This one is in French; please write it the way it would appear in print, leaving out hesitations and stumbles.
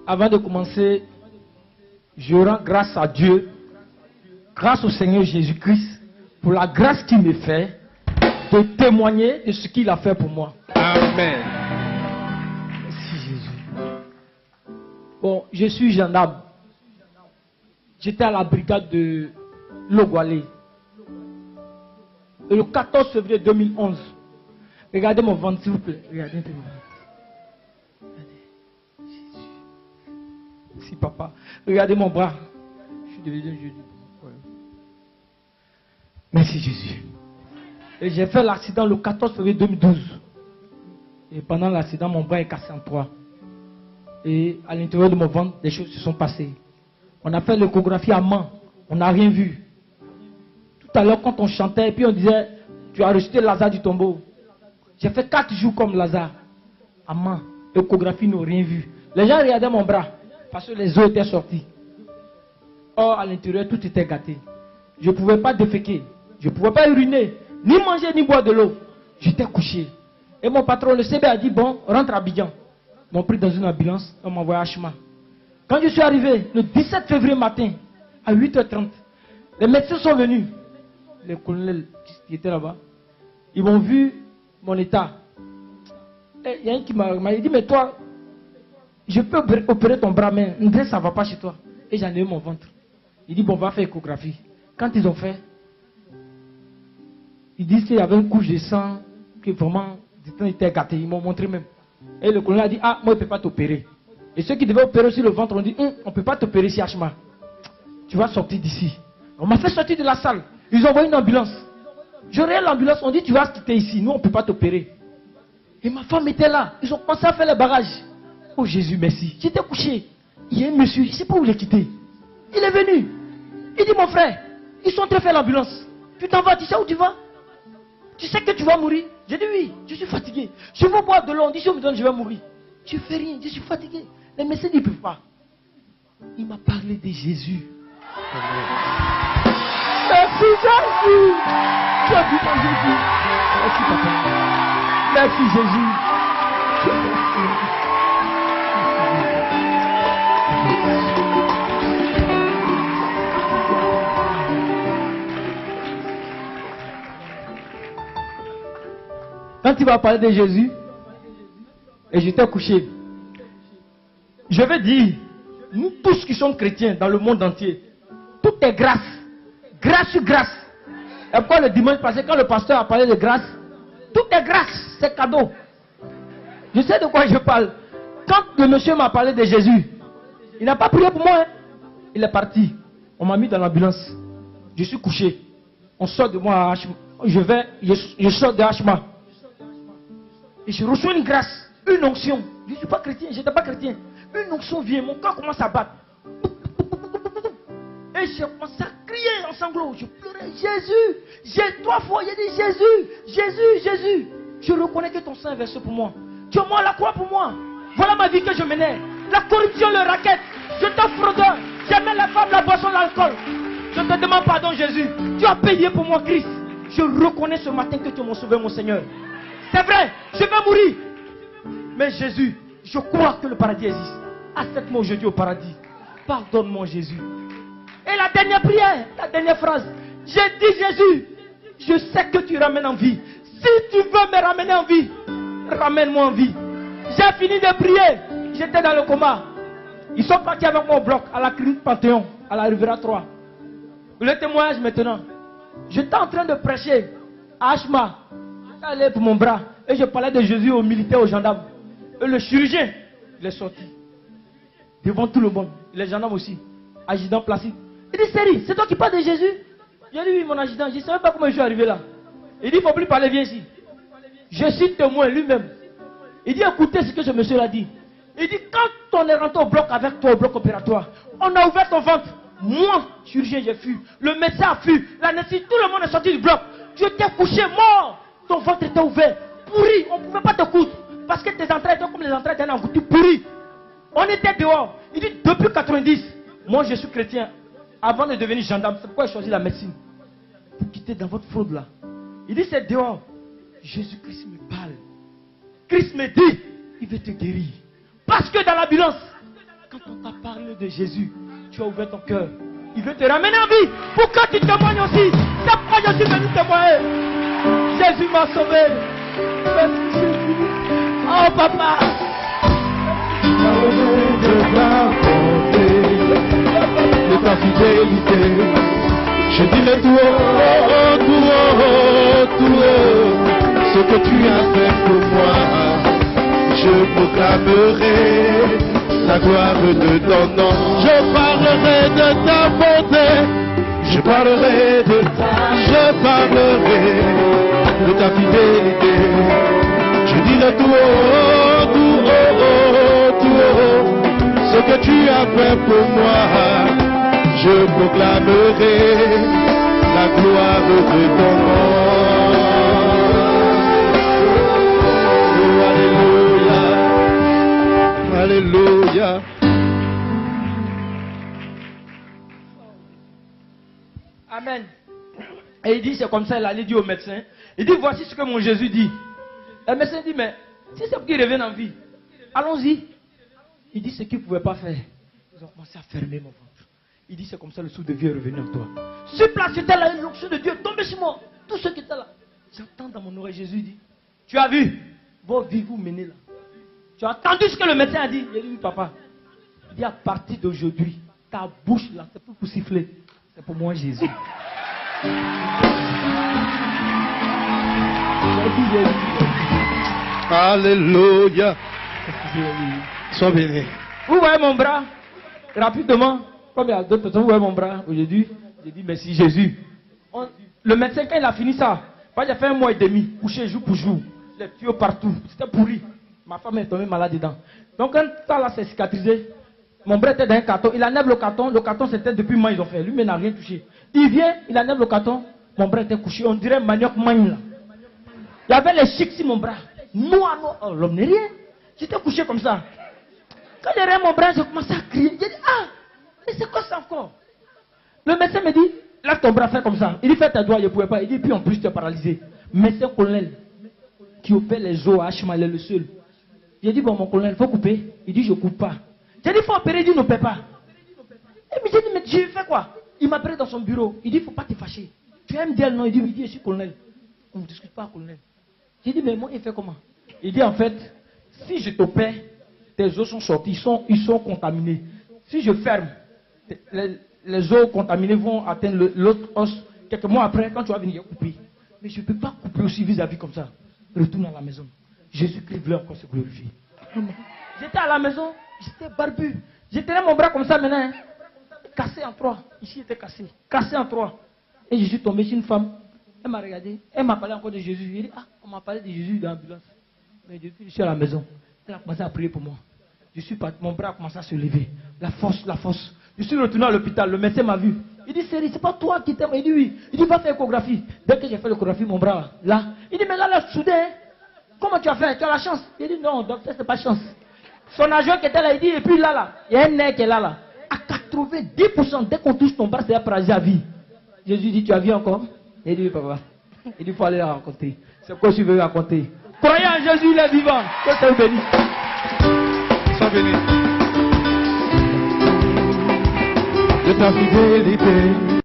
Avant de commencer, je rends grâce à Dieu, grâce au Seigneur Jésus-Christ, pour la grâce qu'il me fait de témoigner de ce qu'il a fait pour moi. Amen. Merci Jésus. Bon, je suis gendarme. J'étais à la brigade de Logwalé. Et le 14 février 2011, regardez mon ventre s'il vous plaît. Regardez un peu mon ventre. Regardez. Jésus. Merci papa. Regardez mon bras. Je suis devenu un genou. Merci Jésus. Et j'ai fait l'accident le 14 février 2012. Et pendant l'accident, mon bras est cassé en trois. Et à l'intérieur de mon ventre, des choses se sont passées. On a fait l'échographie à main. On n'a rien vu. Tout à l'heure, quand on chantait, et puis on disait, tu as rejeté Lazare du tombeau. J'ai fait 4 jours comme Lazare. À main. Échographie, n'ont rien vu. Les gens regardaient mon bras. Parce que les os étaient sortis. Or, à l'intérieur, tout était gâté. Je ne pouvais pas déféquer. Je ne pouvais pas uriner. Ni manger, ni boire de l'eau. J'étais couché. Et mon patron, le CB, a dit, bon, rentre à Abidjan. Ils m'ont pris dans une ambulance. On m'a envoyé à Chema. Quand je suis arrivé, le 17 février matin, à 8h30, les médecins sont venus. Les colonels qui étaient là-bas, ils m'ont vu mon état. Et il y a un qui m'a dit, mais toi, je peux opérer ton bras, mais ça ne va pas chez toi. Et j'en ai eu mon ventre. Il dit, bon, on va faire échographie. Quand ils ont fait, ils disent qu'il y avait une couche de sang, que vraiment, du temps était gâté. Ils m'ont montré même. Et le colonel a dit, ah, moi, je ne peux pas t'opérer. Et ceux qui devaient opérer sur le ventre ont dit, on ne peut pas t'opérer ici, Hachma. Tu vas sortir d'ici. On m'a fait sortir de la salle. Ils ont envoyé une ambulance. Je regarde l'ambulance, on dit, tu vas quitter ici. Nous, on ne peut pas t'opérer. Et ma femme était là. Ils ont commencé à faire les barrages. Oh Jésus, merci. J'étais couché. Il y a un monsieur, je ne sais pas où il est quitté. Il est venu. Il dit, mon frère, ils sont en train de faire l'ambulance. Tu t'en vas, tu sais où tu vas? Tu sais que tu vas mourir? J'ai dit oui, je suis fatigué. Je veux boire de l'eau, on dit si on me donne, je vais mourir. Je fais rien, je suis fatigué. Les médecins ne peuvent pas. Il m'a parlé de Jésus. Merci Jésus. Tu as vu mon Jésus. Merci papa. Merci Jésus. Quand tu vas parler de Jésus, et j'étais couché, je vais dire, nous tous qui sommes chrétiens dans le monde entier, tout est grâce, grâce sur grâce. Et pourquoi le dimanche passé, quand le pasteur a parlé de grâce, tout est grâce, c'est cadeau. Je sais de quoi je parle. Quand le monsieur m'a parlé de Jésus, il n'a pas prié pour moi, hein. Il est parti. On m'a mis dans l'ambulance. Je suis couché. On sort de moi à Hachma. Je sors de Hachma. Et je reçois une grâce, une onction. Je ne suis pas chrétien, je n'étais pas chrétien. Une onction vient, mon corps commence à battre. Et j'ai commencé à crier en sanglots. Je pleurais, Jésus, j'ai 3 fois, il a dit Jésus, Jésus, Jésus. Je reconnais que ton sang est versé pour moi. Tu es mort à la croix pour moi. Voilà ma vie que je menais. La corruption, le racket. Je t'ai fraudeur. J'aimais la femme, la boisson, l'alcool. Je te demande pardon, Jésus. Tu as payé pour moi, Christ. Je reconnais ce matin que tu m'as sauvé, mon Seigneur. C'est vrai, je vais mourir. Mais Jésus, je crois que le paradis existe. Accepte-moi aujourd'hui au paradis. Pardonne-moi, Jésus. Et la dernière prière, la dernière phrase. J'ai dit, Jésus, je sais que tu ramènes en vie. Si tu veux me ramener en vie, ramène-moi en vie. J'ai fini de prier. J'étais dans le coma. Ils sont partis avec moi au bloc, à la clinique Panthéon, à la Riviera 3. Le témoignage maintenant. J'étais en train de prêcher à Hachma. J'allais pour mon bras. Et je parlais de Jésus aux militaires, aux gendarmes. Et le chirurgien, il est sorti. Devant tout le monde. Les gendarmes aussi. Adjudant Placide. Il dit, Série, c'est toi qui parles de Jésus? J'ai dit, oui, mon adjudant. Je ne savais pas comment je suis arrivé là. Il dit, il ne faut plus parler, viens ici. Je suis témoin lui-même. Il dit, écoutez ce que ce monsieur a dit. Il dit, quand on est rentré au bloc avec toi, au bloc opératoire, on a ouvert ton ventre. Moi, chirurgien, j'ai fui. Le médecin a fui. L'anesthésie, tout le monde est sorti du bloc. Tu étais couché, mort. Ton ventre était ouvert. Pourri. On ne pouvait pas te coudre. Parce que tes entrailles étaient comme les entrailles d'un engouti pourri. On était dehors. Il dit, depuis 90, moi je suis chrétien. Avant de devenir gendarme, c'est pourquoi j'ai choisi la médecine. Pour quitter dans votre fraude là. Il dit, c'est dehors. Jésus-Christ me parle. Christ me dit, il veut te guérir. Parce que dans l'ambulance, Quand on t'a parlé de Jésus, tu as ouvert ton cœur. Il veut te ramener en vie pour que tu témoignes aussi. C'est pourquoi je suis venu témoigner. Jésus m'a sauvé. Merci Jésus. Oh papa. De ta fidélité, je dirai tout haut, tout haut, tout haut, ce que tu as fait pour moi. Je proclamerai la gloire de ton nom. Je parlerai de ta bonté, je parlerai de ta fidélité. Je dirai tout haut, tout haut, tout haut, ce que tu as fait pour moi. Je proclamerai la gloire de ton nom. Alléluia. Alléluia. Amen. Et il dit, c'est comme ça, il allait dire au médecin. Il dit, voici ce que mon Jésus dit. Le médecin dit, mais si c'est pour qu'il revienne en vie, allons-y. Il dit, ce qu'il ne pouvait pas faire. Ils ont commencé à fermer mon ventre. Il dit, c'est comme ça, le souffle de vie est revenu en toi. Sur place, j'étais là, l'onction de Dieu est tombée sur moi. Tous ceux qui étaient là. J'entends dans mon oreille, Jésus dit, tu as vu, vos vies vous menez là. Tu as entendu ce que le médecin a dit. Il dit, oui, papa. Il dit, à partir d'aujourd'hui, ta bouche là, c'est plus pour siffler. C'est pour moi, Jésus. Alléluia. Sois béni. Vous voyez mon bras, rapidement, comme il y a d'autres personnes, vous voyez mon bras aujourd'hui. J'ai dit merci Jésus. Le médecin, quand il a fini ça, j'ai fait 1 mois et demi, couché jour pour jour, les tuyaux partout, c'était pourri. Ma femme est tombée malade dedans. Donc quand ça là s'est cicatrisé, mon bras était dans un carton, il enlève le carton c'était depuis moi ils ont fait, lui mais il n'a rien touché. Il vient, il enlève le carton, mon bras était couché, on dirait manioc magne là. Il y avait les chics sur mon bras, noir, oh, l'homme n'est rien. J'étais couché comme ça. Quand j'ai regardé mon bras, j'ai commencé à crier. J'ai dit, ah, mais c'est quoi ça encore? Le médecin me dit, lève ton bras, fais comme ça. Il dit, fais tes doigts, je ne pouvais pas. Il dit, puis en plus, tu es paralysé. Médecin colonel qui opère les os à Hachmal est le seul. J'ai dit, bon, mon colonel, il faut couper. Il dit, je ne coupe pas. J'ai dit, il faut opérer, il dit, ne paie pas. Et puis j'ai dit, mais je fais quoi? Il m'a pris dans son bureau. Il dit, il ne faut pas te fâcher. Tu aimes dire non? Il dit, oui, je suis colonel. On ne discute pas, colonel. J'ai dit, mais moi, il fait comment? Il dit, en fait, si je t'opère, tes os sont sortis, ils sont contaminés. Si je ferme, les os contaminés vont atteindre l'autre os. Quelques mois après, quand tu vas venir couper. Mais je ne peux pas couper aussi vis-à-vis comme ça. Retourne à la maison. Jésus-Christ voulait encore se glorifier. J'étais à la maison, j'étais barbu. J'ai tenu mon bras comme ça maintenant. Hein. Cassé en 3. Ici, il était cassé. Cassé en 3. Et je suis tombé sur une femme. Elle m'a regardé. Elle m'a parlé encore de Jésus. Elle dit, ah, on m'a parlé de Jésus dans l'ambulance. Mais depuis, je suis à la maison. Elle a commencé à prier pour moi. Je suis parti, mon bras a commencé à se lever. La force, la force. Je suis retourné à l'hôpital, le médecin m'a vu. Il dit, Série, c'est pas toi qui t'aimes. Il dit, oui. Il dit, va faire l'échographie. Dès que j'ai fait l'échographie, mon bras, là. Il dit, mais là, soudain, comment tu as fait? Tu as la chance. Il dit, non, docteur, c'est pas chance. Son agent qui était là, il dit, et puis là, il y a un nez qui est là. À 90%, dès qu'on touche ton bras, c'est à paralysé à vie. Jésus dit, tu as vu encore? Il dit, oui, papa. Il dit, il faut aller la raconter. C'est quoi je suis venu raconter? Croyez en Jésus, il est vivant. Que Dieu bénisse. Sois béni. De ta fidélité.